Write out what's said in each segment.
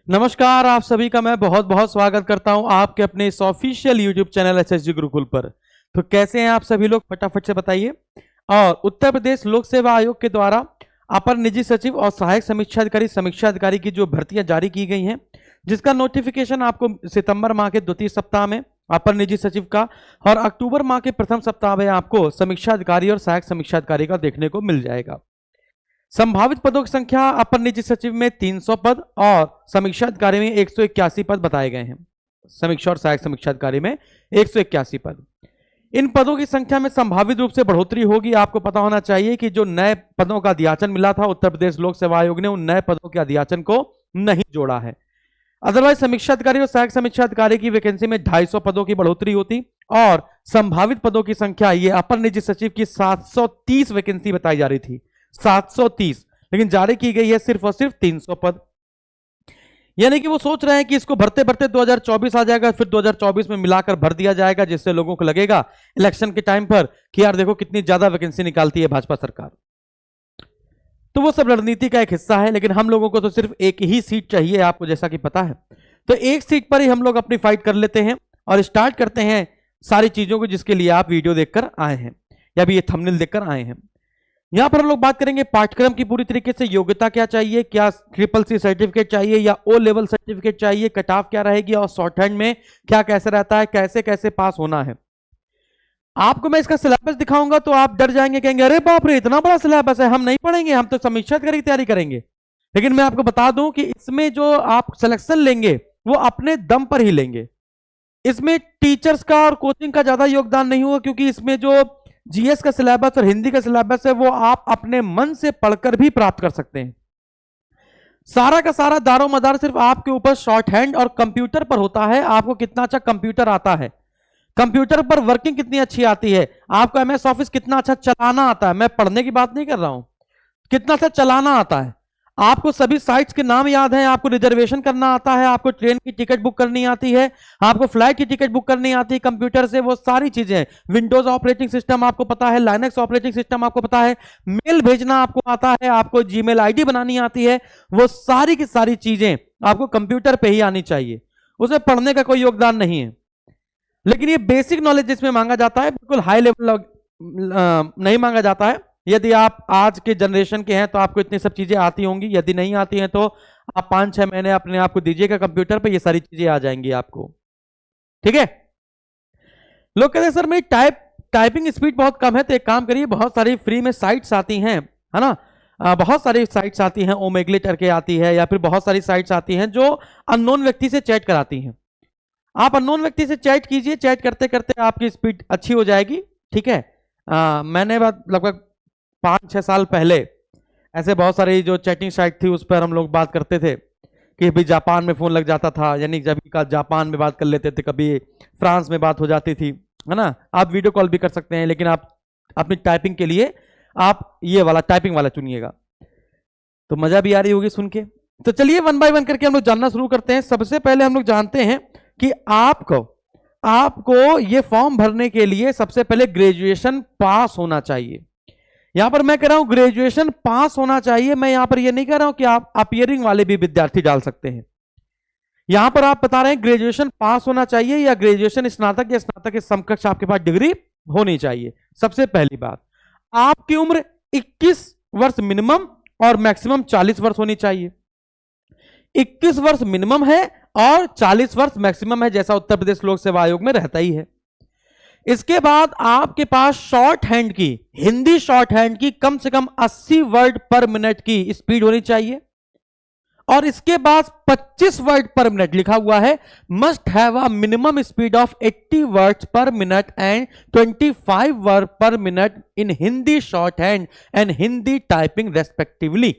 नमस्कार, आप सभी का मैं बहुत बहुत स्वागत करता हूं आपके अपने इस official YouTube channel SSG Gurukul पर। तो कैसे हैं आप सभी लोग, फटाफट से बताइए। और उत्तर प्रदेश लोक सेवा आयोग के द्वारा अपर निजी सचिव और सहायक समीक्षा अधिकारी की जो भर्तियां जारी की गई हैं, जिसका नोटिफिकेशन आपको सितंबर माह के द्वितीय सप्ताह में अपर निजी सचिव का और अक्टूबर माह के प्रथम सप्ताह में आपको समीक्षा अधिकारी और सहायक समीक्षा अधिकारी का देखने को मिल जाएगा। संभावित पदों की संख्या अपर निजी सचिव में 300 पद और समीक्षा अधिकारी में 181 पद बताए गए हैं। समीक्षा और सहायक समीक्षा अधिकारी में 181 पद। इन पदों की संख्या में संभावित रूप से बढ़ोतरी होगी। आपको पता होना चाहिए कि जो नए पदों का अध्याचन मिला था, उत्तर प्रदेश लोक सेवा आयोग ने उन नए पदों के अध्याचन को नहीं जोड़ा है। अदरवाइज समीक्षा अधिकारी और सहायक समीक्षा अधिकारी की वैकेंसी में 250 पदों की बढ़ोतरी होती और संभावित पदों की संख्या ये अपर निजी सचिव की 730 वैकेंसी बताई जा रही थी, 730, लेकिन जारी की गई है सिर्फ और सिर्फ 300 पद। यानी कि वो सोच रहे हैं कि इसको भरते भरते 2024 आ जाएगा, फिर 2024 में मिलाकर भर दिया जाएगा, जिससे लोगों को लगेगा इलेक्शन के टाइम पर कि यार देखो कितनी ज्यादा वैकेंसी निकालती है भाजपा सरकार। तो वो सब रणनीति का एक हिस्सा है, लेकिन हम लोगों को तो सिर्फ एक ही सीट चाहिए, आपको जैसा कि पता है। तो एक सीट पर ही हम लोग अपनी फाइट कर लेते हैं और स्टार्ट करते हैं सारी चीजों को जिसके लिए आप वीडियो देखकर आए हैं या भी ये थंबनेल देखकर आए हैं। यहां पर हम लोग बात करेंगे पाठ्यक्रम की पूरी तरीके से, योग्यता क्या चाहिए, क्या CCC सर्टिफिकेट चाहिए या O लेवल सर्टिफिकेट चाहिए, कट ऑफ क्या रहेगी और शॉर्ट हैंड में क्या कैसे रहता है, कैसे कैसे पास होना है। आपको मैं इसका सिलेबस दिखाऊंगा तो आप डर जाएंगे, कहेंगे अरे बाप रे इतना बड़ा सिलेबस है, हम नहीं पढ़ेंगे, हम तो समीक्षा की तैयारी करेंगे। लेकिन मैं आपको बता दूं कि इसमें जो आप सिलेक्शन लेंगे वो अपने दम पर ही लेंगे। इसमें टीचर्स का और कोचिंग का ज्यादा योगदान नहीं होगा, क्योंकि इसमें जो जीएस का सिलेबस और हिंदी का सिलेबस है वो आप अपने मन से पढ़कर भी प्राप्त कर सकते हैं। सारा का सारा दारोमदार सिर्फ आपके ऊपर शॉर्ट हैंड और कंप्यूटर पर होता है। आपको कितना अच्छा कंप्यूटर आता है, कंप्यूटर पर वर्किंग कितनी अच्छी आती है, आपको MS ऑफिस कितना अच्छा चलाना आता है। मैं पढ़ने की बात नहीं कर रहा हूं, कितना अच्छा चलाना आता है। आपको सभी साइट्स के नाम याद हैं, आपको रिजर्वेशन करना आता है, आपको ट्रेन की टिकट बुक करनी आती है, आपको फ्लाइट की टिकट बुक करनी आती है कंप्यूटर से। वो सारी चीजें, विंडोज ऑपरेटिंग सिस्टम आपको पता है, लाइनक्स ऑपरेटिंग सिस्टम आपको पता है, मेल भेजना आपको आता है, आपको जीमेल आईडी बनानी आती है। वो सारी की सारी चीजें आपको कंप्यूटर पे ही आनी चाहिए, उसमें पढ़ने का कोई योगदान नहीं है। लेकिन ये बेसिक नॉलेज जिसमें मांगा जाता है, बिल्कुल हाई लेवल नहीं मांगा जाता है। यदि आप आज के जनरेशन के हैं तो आपको इतनी सब चीजें आती होंगी, यदि नहीं आती हैं तो आप 5-6 महीने अपने आप को दीजिएगा कंप्यूटर पे, ये सारी चीजें आ जाएंगी आपको। ठीक है। लोग कहते हैं सर मेरी टाइपिंग स्पीड बहुत कम है, तो एक काम करिए, बहुत सारी फ्री में साइट्स आती हैं, है ना। बहुत सारी साइट्स आती हैं, ओमेगले करके आती है, या फिर बहुत सारी साइट्स आती हैं जो अननोन व्यक्ति से चैट कराती हैं। आप अननोन व्यक्ति से चैट कीजिए, चैट करते करते आपकी स्पीड अच्छी हो जाएगी। ठीक है। मैंने लगभग 5-6 साल पहले ऐसे बहुत सारी जो चैटिंग साइट थी उस पर हम लोग बात करते थे कि भाई जापान में फोन लग जाता था, यानी जब का जापान में बात कर लेते थे, कभी फ्रांस में बात हो जाती थी, है ना। आप वीडियो कॉल भी कर सकते हैं, लेकिन आप अपनी टाइपिंग के लिए आप ये वाला टाइपिंग वाला चुनिएगा, तो मजा भी आ रही होगी सुन के। तो चलिए 1 बाय 1 करके हम लोग जानना शुरू करते हैं। सबसे पहले हम लोग जानते हैं कि आपको ये फॉर्म भरने के लिए सबसे पहले ग्रेजुएशन पास होना चाहिए। यहां पर मैं कह रहा हूं ग्रेजुएशन पास होना चाहिए, मैं यहां पर ये नहीं कह रहा हूं कि आप अपीयरिंग वाले भी विद्यार्थी डाल सकते हैं। यहां पर आप बता रहे हैं ग्रेजुएशन पास होना चाहिए या ग्रेजुएशन स्नातक या स्नातक के समकक्ष आपके पास डिग्री होनी चाहिए। सबसे पहली बात, आपकी उम्र 21 वर्ष मिनिमम और मैक्सिमम 40 वर्ष होनी चाहिए। 21 वर्ष मिनिमम है और 40 वर्ष मैक्सिमम है, जैसा उत्तर प्रदेश लोक सेवा आयोग में रहता ही है। इसके बाद आपके पास शॉर्ट हैंड की, हिंदी शॉर्ट हैंड की कम से कम 80 वर्ड पर मिनट की स्पीड होनी चाहिए। और इसके बाद 25 वर्ड पर मिनट लिखा हुआ है, must have a minimum speed of 80 words पर minute and 25 word per minute in Hindi short hand and Hindi typing respectively.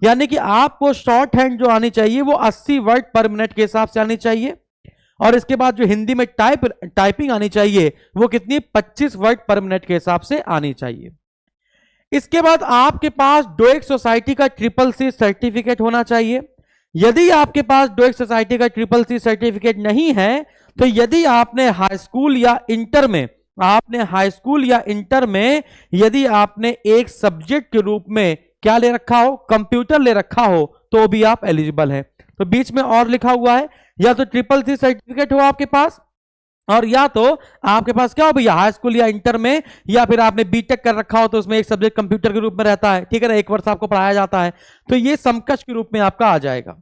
यानी कि आपको शॉर्ट हैंड जो आनी चाहिए वो 80 वर्ड पर मिनट के हिसाब से आनी चाहिए, और इसके बाद जो हिंदी में टाइपिंग आनी चाहिए वो कितनी, 25 वर्ड पर मिनट के हिसाब से आनी चाहिए। इसके बाद आपके पास डोएक सोसाइटी का CCC सर्टिफिकेट होना चाहिए। यदि आपके पास डोएक सोसाइटी का CCC सर्टिफिकेट नहीं है, तो यदि आपने हाई स्कूल या इंटर में यदि आपने एक सब्जेक्ट के रूप में क्या ले रखा हो, कंप्यूटर ले रखा हो, तो भी आप एलिजिबल हैं। तो बीच में और लिखा हुआ है, या तो CCC सर्टिफिकेट हो आपके पास, और या तो आपके पास क्या हो भैया, हाई स्कूल या इंटर में, या फिर आपने बीटेक कर रखा हो तो उसमें एक सब्जेक्ट कंप्यूटर के रूप में रहता है, ठीक है ना, 1 वर्ष आपको पढ़ाया जाता है, तो ये समकक्ष के रूप में आपका आ जाएगा।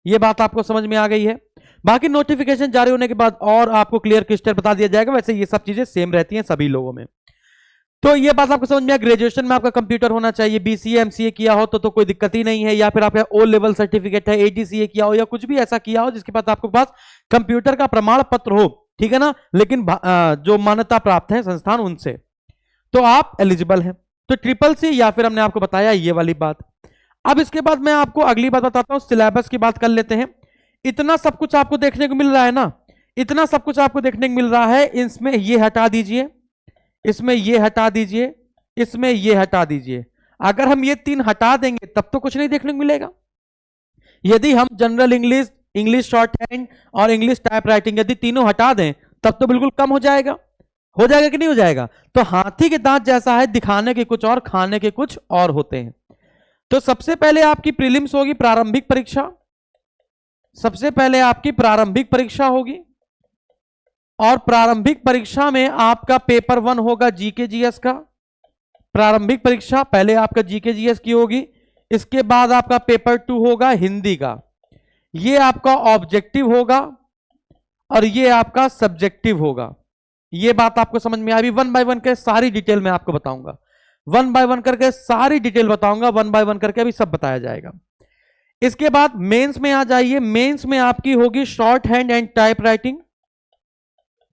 ये बात आपको समझ में आ गई है। बाकी नोटिफिकेशन जारी होने के बाद और आपको क्लियर क्रिस्टल बता दिया जाएगा, वैसे ये सब चीजें सेम रहती हैं सभी लोगों में। तो ये बात आपको समझ में आया, ग्रेजुएशन में आपका कंप्यूटर होना चाहिए, बीसीए एमसीए किया हो तो कोई दिक्कत ही नहीं है, या फिर आपका ओ लेवल सर्टिफिकेट है, एडीसीए किया हो या कुछ भी ऐसा किया हो जिसके पास आपके पास कंप्यूटर का प्रमाण पत्र हो, ठीक है ना, लेकिन जो मान्यता प्राप्त है संस्थान उनसे, तो आप एलिजिबल हैं। तो CCC या फिर हमने आपको बताया ये वाली बात। अब इसके बाद मैं आपको अगली बात बताता हूं, सिलेबस की बात कर लेते हैं। इतना सब कुछ आपको देखने को मिल रहा है ना, इतना सब कुछ आपको देखने को मिल रहा है, इसमें ये हटा दीजिए, इसमें ये हटा दीजिए, इसमें ये हटा दीजिए। अगर हम ये 3 हटा देंगे तब तो कुछ नहीं देखने को मिलेगा। यदि हम general English, English short hand और इंग्लिश टाइप राइटिंग यदि तीनों हटा दें तब तो बिल्कुल कम हो जाएगा कि नहीं हो जाएगा। तो हाथी के दांत जैसा है, दिखाने के कुछ और खाने के कुछ और होते हैं। तो सबसे पहले आपकी प्रीलिम्स होगी, प्रारंभिक परीक्षा, सबसे पहले आपकी प्रारंभिक परीक्षा होगी, और प्रारंभिक परीक्षा में आपका पेपर 1 होगा जीके जीएस का। प्रारंभिक परीक्षा पहले आपका जीके जीएस की होगी, इसके बाद आपका पेपर 2 होगा हिंदी का, ये आपका ऑब्जेक्टिव होगा और ये आपका सब्जेक्टिव होगा। ये बात आपको समझ में आई। 1 बाय 1 के सारी डिटेल मैं आपको बताऊंगा, 1 बाय 1 करके सारी डिटेल बताऊंगा, 1 बाय 1 करके अभी सब बताया जाएगा। इसके बाद मेंस में आ जाइए। मेंस में आपकी होगी shorthand and typewriting,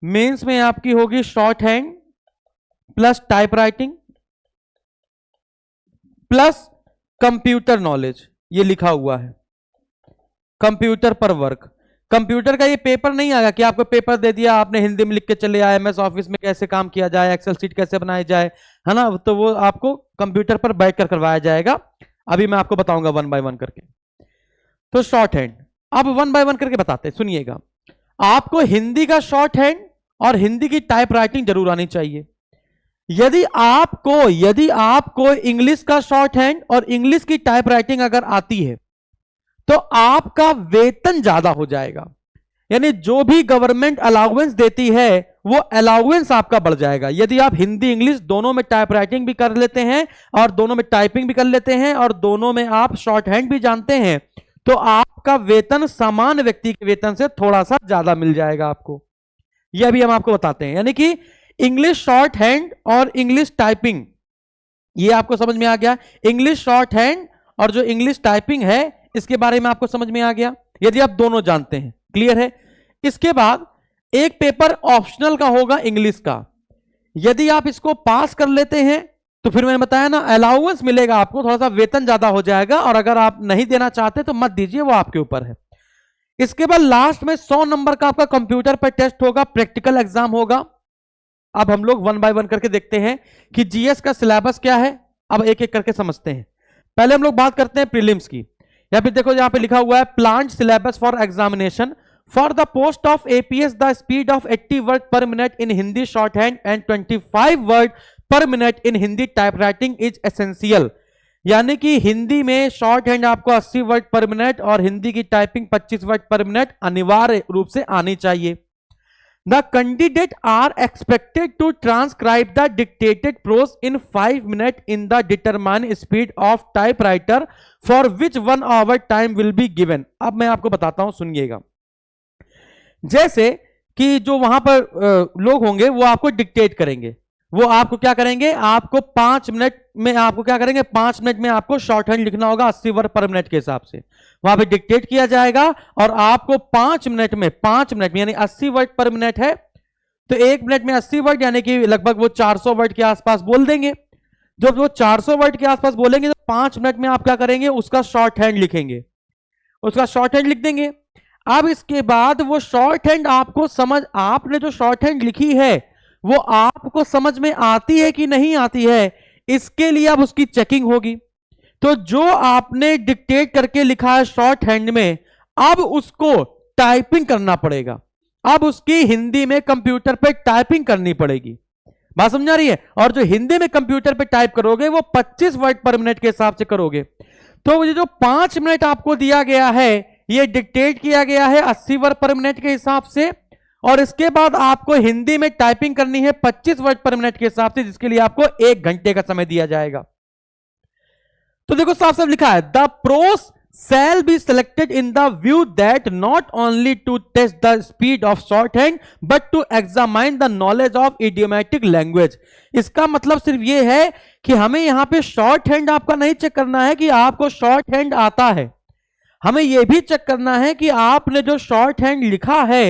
mains में आपकी होगी shorthand plus typewriting plus computer knowledge, ये लिखा हुआ है कंप्यूटर पर वर्क। कंप्यूटर का ये पेपर नहीं आएगा कि आपको पेपर दे दिया, आपने हिंदी में लिख के चले आए, एमएस ऑफिस में कैसे काम किया जाए, एक्सेल शीट कैसे बनाई जाए, है ना, तो वो आपको कंप्यूटर पर बैठकर करवाया जाएगा। अभी मैं आपको बताऊंगा 1 बाय 1 करके। तो शॉर्ट हैंड अब 1 बाय 1 करके बताते हैं, सुनिएगा। आपको हिंदी का शॉर्ट हैंड और हिंदी की टाइप राइटिंग जरूर आनी चाहिए। यदि आपको इंग्लिश का शॉर्ट हैंड और इंग्लिश की टाइप राइटिंग अगर आती है तो आपका वेतन ज्यादा हो जाएगा, यानी जो भी गवर्नमेंट अलाउंस देती है वो अलाउंस आपका बढ़ जाएगा। यदि आप हिंदी इंग्लिश दोनों में टाइप राइटिंग भी कर लेते हैं और दोनों में टाइपिंग भी कर लेते हैं और दोनों में आप शॉर्ट हैंड भी जानते हैं तो आपका वेतन सामान्य व्यक्ति के वेतन से थोड़ा सा ज्यादा मिल जाएगा आपको। यह भी हम आपको बताते हैं, यानी कि इंग्लिश शॉर्ट हैंड और इंग्लिश टाइपिंग, ये आपको समझ में आ गया। इंग्लिश शॉर्ट हैंड और जो इंग्लिश टाइपिंग है इसके बारे में आपको समझ में आ गया, यदि आप दोनों जानते हैं, क्लियर है। इसके बाद एक पेपर ऑप्शनल का होगा इंग्लिश का, यदि आप इसको पास कर लेते हैं तो फिर मैंने बताया ना अलाउंस मिलेगा आपको, थोड़ा सा वेतन ज्यादा हो जाएगा, और अगर आप नहीं देना चाहते तो मत दीजिए, वो आपके ऊपर है। इसके बाद लास्ट में 100 नंबर का आपका कंप्यूटर पर टेस्ट होगा, प्रैक्टिकल एग्जाम होगा। अब हम लोग 1 बाय 1 करके देखते हैं कि जीएस का सिलेबस क्या है। अब एक एक करके समझते हैं। पहले हम लोग बात करते हैं प्रीलिम्स की। यहां पे देखो, यहां पे लिखा हुआ है planned syllabus for examination for the post of APS the speed of 80 word per minute in Hindi short hand and 25 word per minute in Hindi type writing is essential. यानी कि हिंदी में शॉर्ट हैंड आपको 80 वर्ड पर मिनट और हिंदी की typing 25 word per minute अनिवार्य रूप से आनी चाहिए। The candidate are expected to transcribe the dictated prose in 5 minutes in the determined speed of typewriter for which 1 hour time will be given। अब मैं आपको बताता हूं, सुनिएगा। जैसे कि जो वहां पर लोग होंगे वो आपको डिक्टेट करेंगे, वो आपको क्या करेंगे, आपको 5 मिनट में आपको क्या करेंगे, 5 मिनट में आपको शॉर्ट हैंड लिखना होगा 80 वर्ड पर मिनट के हिसाब से, वहां पे डिक्टेट किया जाएगा और आपको 5 मिनट में यानी 80 वर्ड पर मिनट है तो 1 मिनट में 80 वर्ड यानी कि लगभग वो 400 वर्ड के आसपास बोल देंगे। जब वो 400 वर्ड के आसपास बोलेंगे तो 5 मिनट में आप क्या करेंगे, उसका शॉर्ट हैंड लिखेंगे, उसका शॉर्ट हैंड लिख देंगे। अब इसके बाद वो शॉर्ट हैंड आपको आपने जो शॉर्ट हैंड लिखी है वो आपको समझ में आती है कि नहीं आती है, इसके लिए अब उसकी चेकिंग होगी। तो जो आपने डिक्टेट करके लिखा है शॉर्ट हैंड में, अब उसको टाइपिंग करना पड़ेगा, अब उसकी हिंदी में कंप्यूटर पे टाइपिंग करनी पड़ेगी। बात समझ आ रही है। और जो हिंदी में कंप्यूटर पे टाइप करोगे वो 25 वर्ड पर मिनट के हिसाब से करोगे। तो ये जो 5 मिनट आपको दिया गया है ये डिक्टेट किया गया है 80 वर्ड पर मिनट के हिसाब से, और इसके बाद आपको हिंदी में टाइपिंग करनी है 25 वर्ड पर मिनट के हिसाब से, जिसके लिए आपको 1 घंटे का समय दिया जाएगा। तो देखो साफ साफ लिखा है, the pros shall be selected in the view that not only to test the speed of shorthand but to examine the knowledge of idiomatic language। इसका मतलब सिर्फ ये है कि हमें यहां पे शॉर्ट हैंड आपका नहीं चेक करना है कि आपको शॉर्ट हैंड आता है, हमें यह भी चेक करना है कि आपने जो शॉर्ट हैंड लिखा है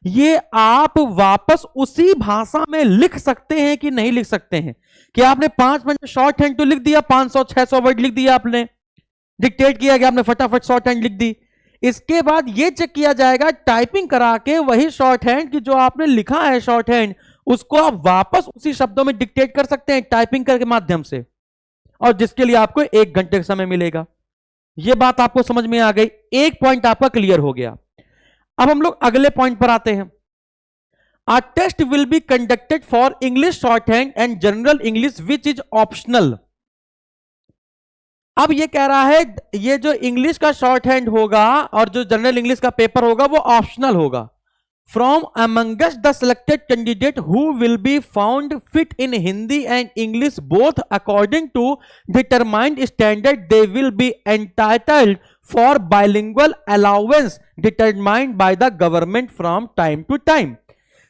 ये आप वापस उसी भाषा में लिख सकते हैं कि नहीं लिख सकते हैं। कि आपने 5 मिनट में शॉर्ट हैंड तो लिख दिया, 500-600 वर्ड लिख दिया, आपने डिक्टेट किया गया, आपने फटाफट शॉर्ट हैंड लिख दी। इसके बाद यह चेक किया जाएगा टाइपिंग करा के वही शॉर्ट हैंड की जो आपने लिखा है शॉर्ट हैंड, उसको आप वापस उसी शब्दों में डिक्टेट कर सकते हैं टाइपिंग के माध्यम से, और जिसके लिए आपको 1 घंटे का समय मिलेगा। यह बात आपको समझ में आ गई, एक पॉइंट आपका क्लियर हो गया। अब हम लोग अगले पॉइंट पर आते हैं। A test will be conducted for English shorthand and general English which is optional। अब ये कह रहा है ये जो इंग्लिश का शॉर्ट हैंड होगा और जो जनरल इंग्लिश का पेपर होगा वो ऑप्शनल होगा। From amongst the selected candidate who will be found fit in Hindi and English both according to determined standard they will be entitled for bilingual allowance determined by the government from time to time.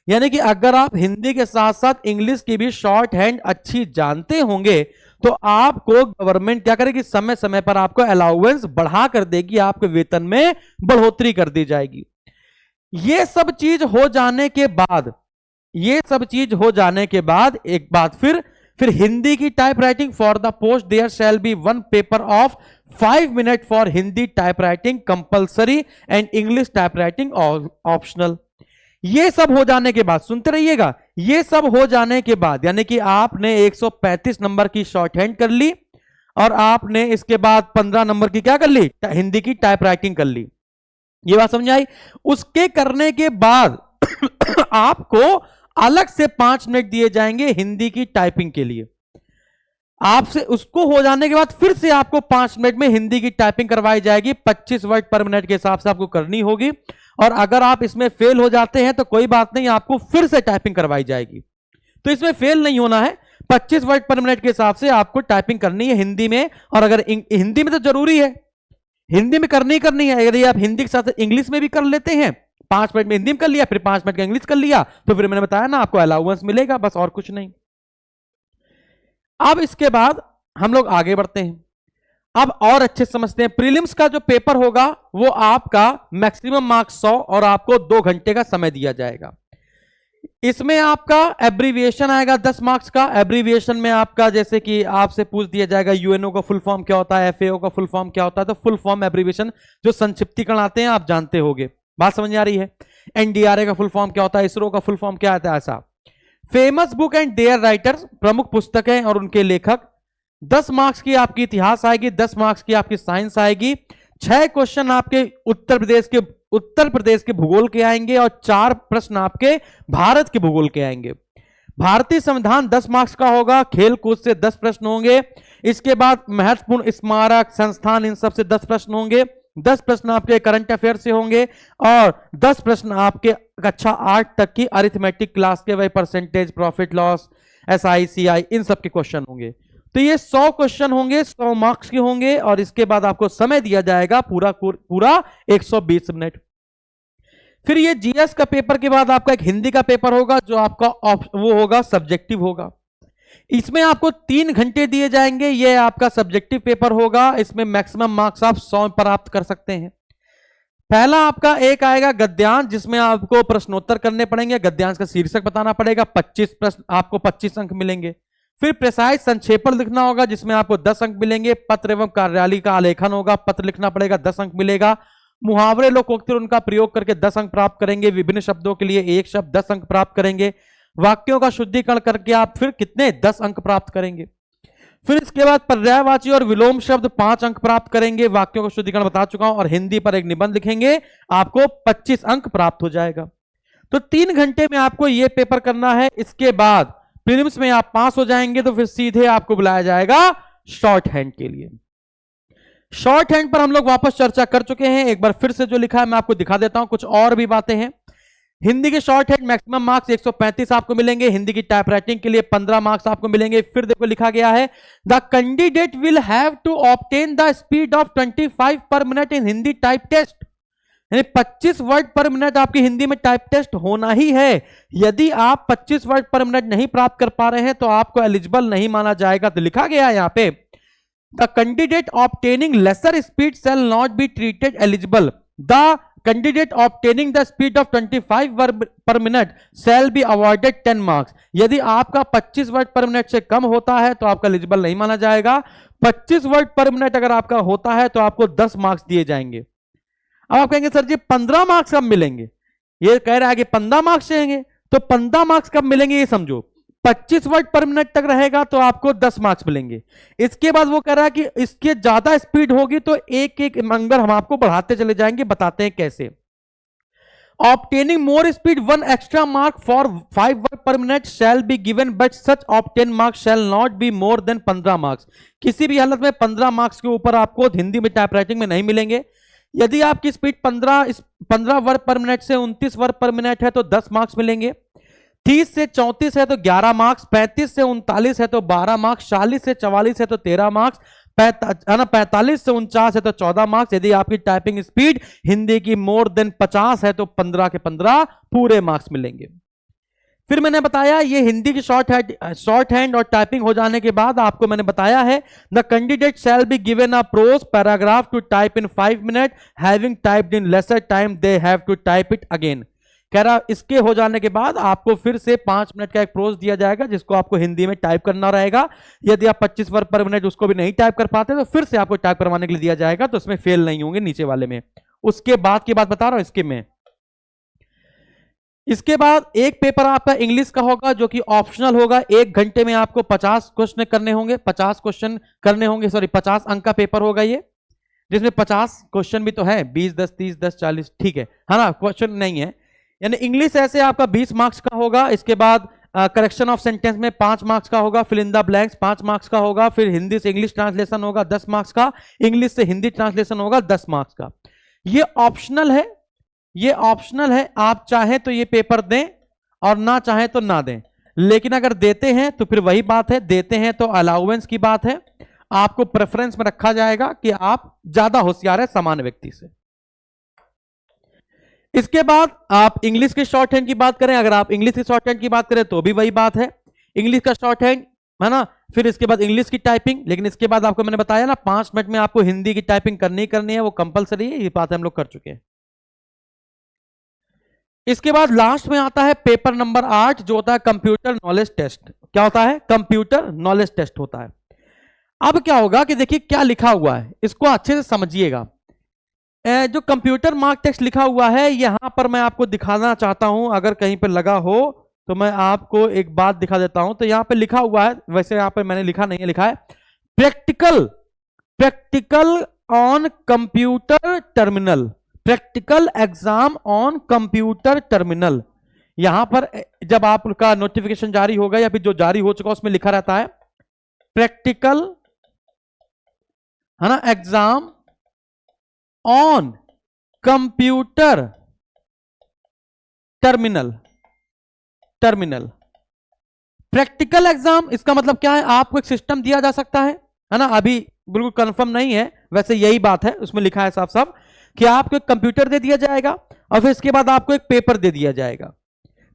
यानी कि अगर आप हिंदी के साथ साथ English की भी short hand अच्छी जानते होंगे तो आपको गवर्नमेंट क्या करेगी, समय समय पर आपको अलाउंस बढ़ा कर देगी, आपके वेतन में बढ़ोतरी कर दी जाएगी। ये सब चीज हो जाने के बाद एक बात फिर हिंदी की typewriting for the post there shall be 1 paper of 5 minute for Hindi typewriting compulsory and English typewriting optional. ये सब हो जाने के बाद, सुनते रहिएगा, ये सब हो जाने के बाद यानी कि आपने 135 नंबर की शॉर्ट हैंड कर ली और आपने इसके बाद 15 नंबर की क्या कर ली, हिंदी की टाइप राइटिंग कर ली। ये बात समझ आई। उसके करने के बाद आपको अलग से 5 मिनट दिए जाएंगे हिंदी की टाइपिंग के लिए। आपसे उसको हो जाने के बाद फिर से आपको 5 मिनट में हिंदी की टाइपिंग करवाई जाएगी, 25 वर्ड पर मिनट के हिसाब से आपको करनी होगी। और अगर आप इसमें फेल हो जाते हैं तो कोई बात नहीं, आपको फिर से टाइपिंग करवाई जाएगी। तो इसमें फेल नहीं होना है, 25 वर्ड पर मिनट के हिसाब से आपको टाइपिंग करनी है हिंदी में। और अगर हिंदी में तो जरूरी है, हिंदी में करनी है। यदि आप हिंदी के साथ इंग्लिश में भी कर लेते हैं, 5 मिनट में हिंदी में कर लिया, फिर 5 मिनट का इंग्लिश कर लिया, तो फिर मैंने बताया ना आपको अलाउंस मिलेगा, बस और कुछ नहीं। अब इसके बाद हम लोग आगे बढ़ते हैं। अब और अच्छे समझते हैं, प्रीलिम्स का जो पेपर होगा वो आपका मैक्सिमम मार्क्स 100 और आपको 2 घंटे का समय दिया जाएगा। इसमें आपका एब्रीविएशन आएगा 10 मार्क्स का। एब्रीविएशन में आपका जैसे कि आपसे पूछ दिया जाएगा यूएनओ का फुल फॉर्म क्या होता है, एफएओ का फुल फॉर्म क्या होता है, तो फुल फॉर्म एब्रीविएशन जो संक्षिप्तीकरण आते हैं आप जानते होंगे, बात समझ आ रही है। एनडीआरए का फुल फॉर्म क्या होता है, इसरो का फुल फॉर्म क्या आता है, ऐसा। Famous book and their writers, प्रमुख पुस्तकें और उनके लेखक। 10 मार्क्स की आपकी इतिहास आएगी, 10 मार्क्स की आपकी साइंस आएगी। 6 क्वेश्चन आपके उत्तर प्रदेश के भूगोल के आएंगे और 4 प्रश्न आपके भारत के भूगोल के आएंगे। भारतीय संविधान 10 मार्क्स का होगा, खेल कूद से 10 प्रश्न होंगे। इसके बाद महत्वपूर्ण स्मारक संस्थान, इन सब से 10 प्रश्न होंगे। 10 प्रश्न आपके करंट अफेयर से होंगे और 10 प्रश्न आपके कक्षा 8 तक की अरिथमेटिक क्लास के, वही percentage, profit loss, SI, CI, इन सब के क्वेश्चन होंगे। तो ये 100 क्वेश्चन होंगे, 100 मार्क्स के होंगे और इसके बाद आपको समय दिया जाएगा पूरा 120 मिनट। फिर ये जीएस का पेपर के बाद आपका एक हिंदी का पेपर होगा जो आपका वो होगा सब्जेक्टिव होगा। इसमें आपको 3 घंटे दिए जाएंगे। ये आपका सब्जेक्टिव पेपर होगा, इसमें मैक्सिमम मार्क्स आप 100 प्राप्त कर सकते हैं। पहला आपका एक आएगा गद्यांश, जिसमें आपको प्रश्नोत्तर करने पड़ेंगे, गद्यांश का शीर्षक बताना पड़ेगा, 25 प्रश्न, आपको 25 अंक मिलेंगे। फिर प्रेसाइज संक्षेपण लिखना होगा जिसमें आपको 10 अंक मिलेंगे। पत्र एवं कार्यालय का आलेखन होगा, पत्र लिखना पड़ेगा, 10 अंक मिलेगा। मुहावरे, लोकोक्ति, उनका प्रयोग करके 10 अंक प्राप्त करेंगे। विभिन्न शब्दों के लिए एक शब्द 10 अंक प्राप्त करेंगे। वाक्यों का शुद्धिकरण करके आप फिर कितने 10 अंक प्राप्त करेंगे। फिर इसके बाद पर्यायवाची और विलोम शब्द 5 अंक प्राप्त करेंगे। वाक्यों का शुद्धिकरण बता चुका हूं। और हिंदी पर एक निबंध लिखेंगे, आपको 25 अंक प्राप्त हो जाएगा। तो 3 घंटे में आपको यह पेपर करना है। इसके बाद प्रीलिम्स में आप पास हो जाएंगे तो फिर सीधे आपको बुलाया जाएगा शॉर्ट हैंड के लिए। शॉर्ट हैंड पर हम लोग वापस चर्चा कर चुके हैं, एक बार फिर से जो लिखा है मैं आपको दिखा देता हूं, कुछ और भी बातें हैं। हिंदी के शॉर्ट हैंड मैक्सिमम मार्क्स 135 आपको मिलेंगे, हिंदी की टाइपराइटिंग के लिए 15 मार्क्स आपको मिलेंगे। फिर देखो लिखा गया है the candidate will have to obtain the speed of 25 per minute in Hindi type test, यानी 25 वर्ड पर मिनट आपकी हिंदी में टाइप टेस्ट होना ही है। यदि आप 25 वर्ड पर मिनट नहीं प्राप्त कर पा रहे हैं तो आपको एलिजिबल नहीं माना जाएगा। तो लिखा गया है यहां पे the candidate obtaining lesser speed shall not be treated eligible, the candidate obtaining the speed of 25 word per minute shall be awarded 10 marks. यदि आपका 25 वर्ड पर मिनट से कम होता है तो आपका एलिजिबल नहीं माना जाएगा। 25 वर्ड पर मिनट अगर आपका होता है तो आपको 10 मार्क्स दिए जाएंगे। अब आप कहेंगे सर जी 15 मार्क्स कब मिलेंगे, ये कह रहा है कि 15 मार्क्स चाहिए, तो 15 मार्क्स कब मिलेंगे ये समझो। 25 वर्ड पर मिनट तक रहेगा तो आपको 10 मार्क्स मिलेंगे। इसके बाद वो कह रहा है कि इसके ज्यादा स्पीड होगी तो एक एक नंबर हम आपको बढ़ाते चले जाएंगे, बताते हैं कैसे। Obtaining more speed 1 extra mark for 5 word per minute shall be given but such obtain marks shell not be more than 15 marks. किसी भी हालत में 15 मार्क्स के ऊपर आपको हिंदी में टाइपराइटिंग में नहीं मिलेंगे। यदि आपकी स्पीड 15 वर्ड पर मिनट से 29 वर्ड पर मिनट है तो 10 मार्क्स मिलेंगे। 30 से 34 है तो 11 मार्क्स, 35 से 39 है तो 12 मार्क्स, 40 से 44 है तो 13 मार्क्स, 45 से 49 है तो 14 मार्क्स। यदि आपकी टाइपिंग स्पीड हिंदी की मोर देन 50 है तो 15 के 15 पूरे मार्क्स मिलेंगे। फिर मैंने बताया ये हिंदी की शॉर्ट हैंड और टाइपिंग हो जाने के बाद आपको मैंने बताया है the candidate shall be given a prose paragraph to type in 5 minute having typed in lesser time they have to type it again. कह रहा इसके हो जाने के बाद आपको फिर से 5 मिनट का एक प्रोज दिया जाएगा जिसको आपको हिंदी में टाइप करना रहेगा। यदि आप 25 वर्ड पर मिनट उसको भी नहीं टाइप कर पाते तो फिर से आपको टाइप करवाने के लिए दिया जाएगा, तो उसमें फेल नहीं होंगे नीचे वाले में। उसके बाद की बात बता रहा हूं इसके बाद एक पेपर आपका इंग्लिश का होगा जो कि ऑप्शनल होगा। 1 घंटे में आपको 50 क्वेश्चन करने होंगे, 50 क्वेश्चन करने होंगे, सॉरी 50 अंक का पेपर होगा ये, जिसमें 50 क्वेश्चन भी तो है, 20 10 30 10 40, ठीक है ना, क्वेश्चन नहीं है। यानी इंग्लिश ऐसे आपका 20 मार्क्स का होगा। इसके बाद करेक्शन ऑफ सेंटेंस में 5 मार्क्स का होगा, fill in the blanks 5 marks का होगा, फिर हिंदी से इंग्लिश ट्रांसलेशन होगा 10 मार्क्स का, इंग्लिश से हिंदी ट्रांसलेशन होगा 10 मार्क्स का। ये ऑप्शनल है, ये ऑप्शनल है, आप चाहें तो ये पेपर दें और ना चाहें तो ना दें। लेकिन अगर देते हैं तो फिर वही बात है, देते हैं तो अलाउंस की बात है, आपको प्रेफरेंस में रखा जाएगा कि आप ज्यादा होशियार है सामान्य व्यक्ति से। इसके बाद आप इंग्लिश के शॉर्ट हैंड की बात करें, अगर आप इंग्लिश की शॉर्ट हैंड की बात करें तो भी वही बात है, इंग्लिश का शॉर्ट हैंड है ना। फिर इसके बाद इंग्लिश की टाइपिंग, लेकिन इसके बाद आपको मैंने बताया ना 5 मिनट में आपको हिंदी की टाइपिंग करनी है, वो कंपलसरी है, ये बात हम लोग कर चुके हैं। इसके बाद लास्ट में आता है पेपर नंबर 8 जो होता है कंप्यूटर नॉलेज टेस्ट। क्या होता है? कंप्यूटर नॉलेज टेस्ट होता है। अब क्या होगा कि देखिए क्या लिखा हुआ है, इसको अच्छे से समझिएगा। जो कंप्यूटर मार्क टेस्ट लिखा हुआ है यहां पर मैं आपको दिखाना चाहता हूं, अगर कहीं पर लगा हो तो मैं आपको एक बात दिखा देता हूं। तो यहां पे लिखा हुआ है, वैसे यहां पे मैंने लिखा नहीं है, लिखा है practical on computer terminal, practical exam on computer terminal. यहां पर जब आपका नोटिफिकेशन जारी होगा या फिर जो जारी हो चुका उसमें लिखा रहता है प्रैक्टिकल, है ना, exam on computer terminal. Practical exam इसका मतलब क्या है? आपको एक सिस्टम दिया जा सकता है ना, अभी बिल्कुल कंफर्म नहीं है, वैसे यही बात है, उसमें लिखा है साफ साफ कि आपको एक कंप्यूटर दे दिया जाएगा और फिर इसके बाद आपको एक पेपर दे दिया जाएगा।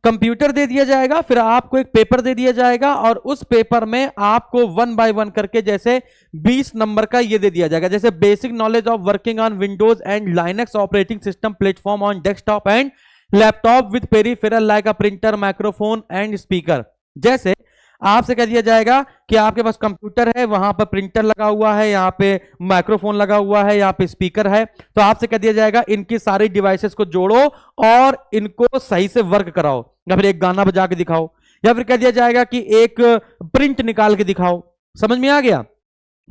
कंप्यूटर दे दिया जाएगा, फिर आपको एक पेपर दे दिया जाएगा और उस पेपर में आपको 1 बाय 1 करके जैसे 20 नंबर का ये दे दिया जाएगा, जैसे basic knowledge of working on Windows and Linux operating system platform on desktop and laptop with peripheral like a printer, microphone and speaker. जैसे आपसे कह दिया जाएगा कि आपके पास कंप्यूटर है, वहां पर प्रिंटर लगा हुआ है, यहाँ पे माइक्रोफोन लगा हुआ है, यहाँ पे स्पीकर है, तो आपसे कह दिया जाएगा इनकी सारी डिवाइसेस को जोड़ो और इनको सही से वर्क कराओ, या फिर एक गाना बजा के दिखाओ, या फिर कह दिया जाएगा कि एक प्रिंट निकाल के दिखाओ। समझ में आ गया?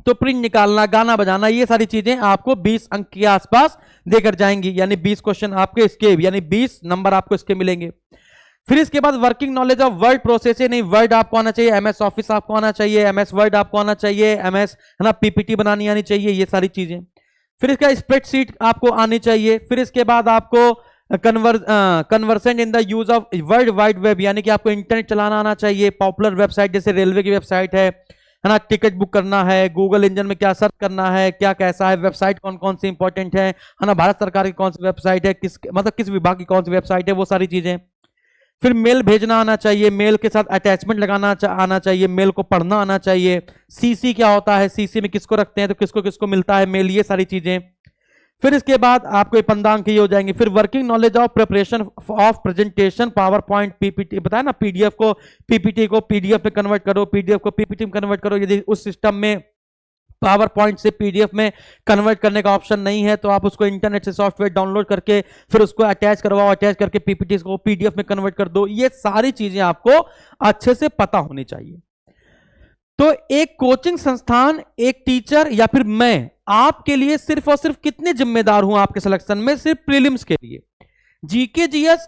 तो प्रिंट निकालना, गाना बजाना, ये सारी चीजें आपको 20 अंक के आसपास देकर जाएंगी, यानी 20 क्वेश्चन आपके इसके, यानी 20 नंबर आपको इसके मिलेंगे। फिर इसके बाद working knowledge of word processing, नहीं वर्ड आपको आना चाहिए, एमएस ऑफिस आपको आना चाहिए, एमएस वर्ड आपको आना चाहिए, एमएस है ना पीपीटी बनानी आनी चाहिए, ये सारी चीजें। फिर इसका स्प्रेडशीट आपको आनी चाहिए। फिर इसके बाद आपको conversant in the use of world wide web, यानी कि आपको इंटरनेट चलाना आना चाहिए। पॉपुलर वेबसाइट जैसे रेलवे की वेबसाइट है ना, टिकट बुक करना है, गूगल इंजन में क्या सर्च करना है, क्या कैसा है, वेबसाइट कौन कौन सी इंपॉर्टेंट है ना, भारत सरकार की कौन सी वेबसाइट है, किस विभाग की कौन सी वेबसाइट है, वो सारी चीजें। फिर मेल भेजना आना चाहिए, मेल के साथ अटैचमेंट लगाना आना चाहिए, मेल को पढ़ना आना चाहिए। सीसी क्या होता है, सीसी में किसको रखते हैं तो किसको किसको मिलता है मेल, ये सारी चीजें। फिर इसके बाद आपको 15 अंक ये हो जाएंगे। फिर working knowledge of preparation of presentation, power point, PPT, बताया ना, पीडीएफ को पीपीटी को पीडीएफ में कन्वर्ट करो, पीडीएफ को पीपीटी में कन्वर्ट करो। यदि उस सिस्टम में पावर पॉइंट से पीडीएफ में कन्वर्ट करने का ऑप्शन नहीं है तो आप उसको इंटरनेट से सॉफ्टवेयर डाउनलोड करके फिर उसको अटैच करवाओ, अटैच करके पीपीटी को पीडीएफ में कन्वर्ट कर दो। ये सारी चीजें आपको अच्छे से पता होनी चाहिए। तो एक कोचिंग संस्थान, एक टीचर या फिर मैं आपके लिए सिर्फ और सिर्फ कितने जिम्मेदार हूं आपके सिलेक्शन में? सिर्फ प्रीलिम्स के लिए। जीके जीएस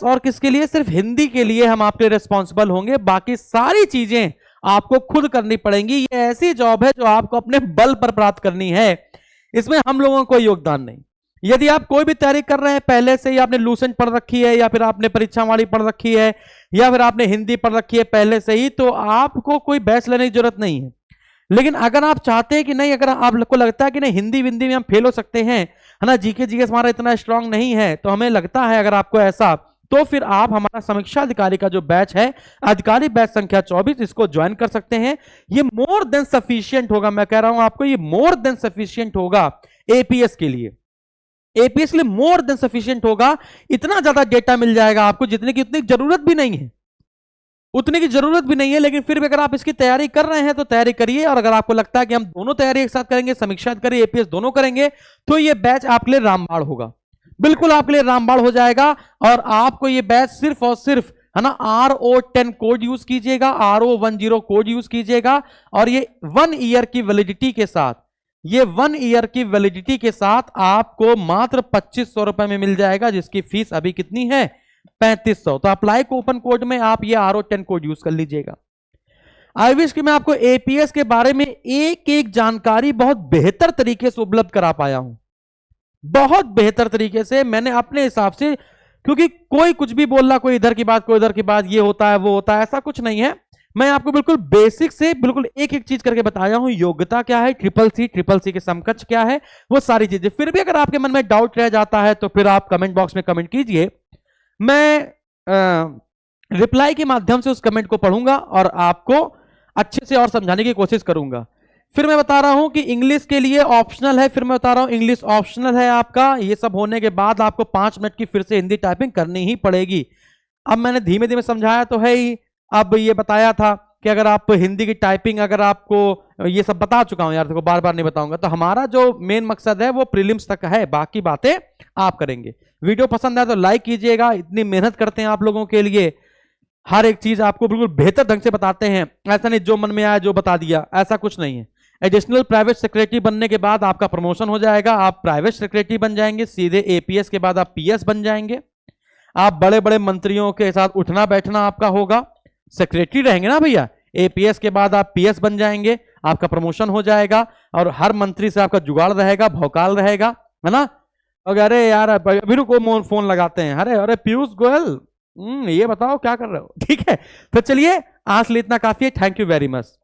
और किसके लिए? सिर्फ हिंदी के लिए हम आपके रिस्पॉन्सिबल होंगे। बाकी सारी चीजें आपको खुद करनी पड़ेंगी। ये ऐसी जॉब है जो आपको अपने बल पर प्राप्त करनी है, इसमें हम लोगों को कोई योगदान नहीं। यदि आप कोई भी तैयारी कर रहे हैं पहले से ही, आपने लूसेंट पढ़ रखी है या फिर आपने परीक्षा वाली पढ़ रखी है या फिर आपने हिंदी पढ़ रखी है पहले से ही, तो आपको कोई बैच लेने की जरूरत नहीं है। लेकिन अगर आप चाहते हैं कि नहीं, अगर आपको लगता है कि नहीं हिंदी विंदी में हम फेल हो सकते हैं, है ना, जीके जीएस हमारा इतना स्ट्रांग नहीं है, तो हमें लगता है अगर आपको ऐसा, तो फिर आप हमारा समीक्षा अधिकारी का जो बैच है, अधिकारी बैच संख्या 24, इसको ज्वाइन कर सकते हैं। ये मोर देन सफिशिएंट होगा, मैं कह रहा हूं आपको, ये मोर देन सफिशिएंट होगा एपीएस के लिए। एपीएस के लिए मोर देन सफिशिएंट होगा। इतना ज्यादा डेटा मिल जाएगा आपको जितने की उतनी जरूरत भी नहीं है, उतने की जरूरत भी नहीं है। लेकिन फिर भी अगर आप इसकी तैयारी कर रहे हैं तो तैयारी करिए। और अगर आपको लगता है कि हम दोनों तैयारी एक साथ करेंगे, समीक्षा करें, एपीएस दोनों करेंगे, तो ये बैच आपके लिए रामबाण होगा, बिल्कुल आपके लिए रामबाण हो जाएगा। और आपको ये बैच सिर्फ और सिर्फ, है ना, RO10 कोड यूज कीजिएगा, RO10 कोड यूज कीजिएगा। और ये 1 ईयर की वैलिडिटी के साथ, ये 1 ईयर की वैलिडिटी के साथ आपको मात्र 2500 रुपए में मिल जाएगा, जिसकी फीस अभी कितनी है? 3500। तो अप्लाई कूपन कोड में आप ये RO10 कोड यूज कर लीजिएगा। आई विश कि मैं आपको एपीएस के बारे में एक एक जानकारी बहुत बेहतर तरीके से उपलब्ध करा पाया हूं, बहुत बेहतर तरीके से मैंने अपने हिसाब से। क्योंकि कोई कुछ भी बोल रहा, कोई इधर की बात, कोई उधर की बात, ये होता है वो होता है, ऐसा कुछ नहीं है। मैं आपको बिल्कुल बेसिक से बिल्कुल एक एक चीज करके बताया हूं। योग्यता क्या है, ट्रिपल सी के समकक्ष क्या है, वो सारी चीजें। फिर भी अगर आपके मन में डाउट रह जाता है तो फिर आप कमेंट बॉक्स में कमेंट कीजिए, मैं रिप्लाई के माध्यम से उस कमेंट को पढ़ूंगा और आपको अच्छे से और समझाने की कोशिश करूंगा। फिर मैं बता रहा हूं कि इंग्लिश के लिए ऑप्शनल है, फिर मैं बता रहा हूं इंग्लिश ऑप्शनल है आपका। ये सब होने के बाद आपको 5 मिनट की फिर से हिंदी टाइपिंग करनी ही पड़ेगी। अब मैंने धीमे धीमे समझाया तो है ही, अब ये बताया था कि अगर आप हिंदी की टाइपिंग, अगर आपको ये सब बता चुका हूं यार, देखो बार बार नहीं बताऊंगा। तो हमारा जो मेन मकसद है वो प्रीलिम्स तक है, बाकी बातें आप करेंगे। वीडियो पसंद आए तो लाइक कीजिएगा, इतनी मेहनत करते हैं आप लोगों के लिए, हर एक चीज आपको बिल्कुल बेहतर ढंग से बताते हैं। ऐसा नहीं जो मन में आया जो बता दिया, ऐसा कुछ नहीं है। एडिशनल प्राइवेट सेक्रेटरी बनने के बाद आपका प्रमोशन हो जाएगा, आप प्राइवेट सेक्रेटरी बन जाएंगे, सीधे एपीएस के बाद आप पीएस बन जाएंगे। आप बड़े बड़े मंत्रियों के साथ उठना बैठना आपका होगा, सेक्रेटरी रहेंगे ना भैया। एपीएस के बाद आप पीएस बन जाएंगे, आपका प्रमोशन हो जाएगा और हर मंत्री से आपका जुगाड़ रहेगा, भौकाल रहेगा, है ना। अरे यार अभी रुको, फोन लगाते हैं, अरे अरे पीयूष गोयल, ये बताओ क्या कर रहे हो, ठीक है। तो चलिए आज लिए इतना काफी है। Thank you very much.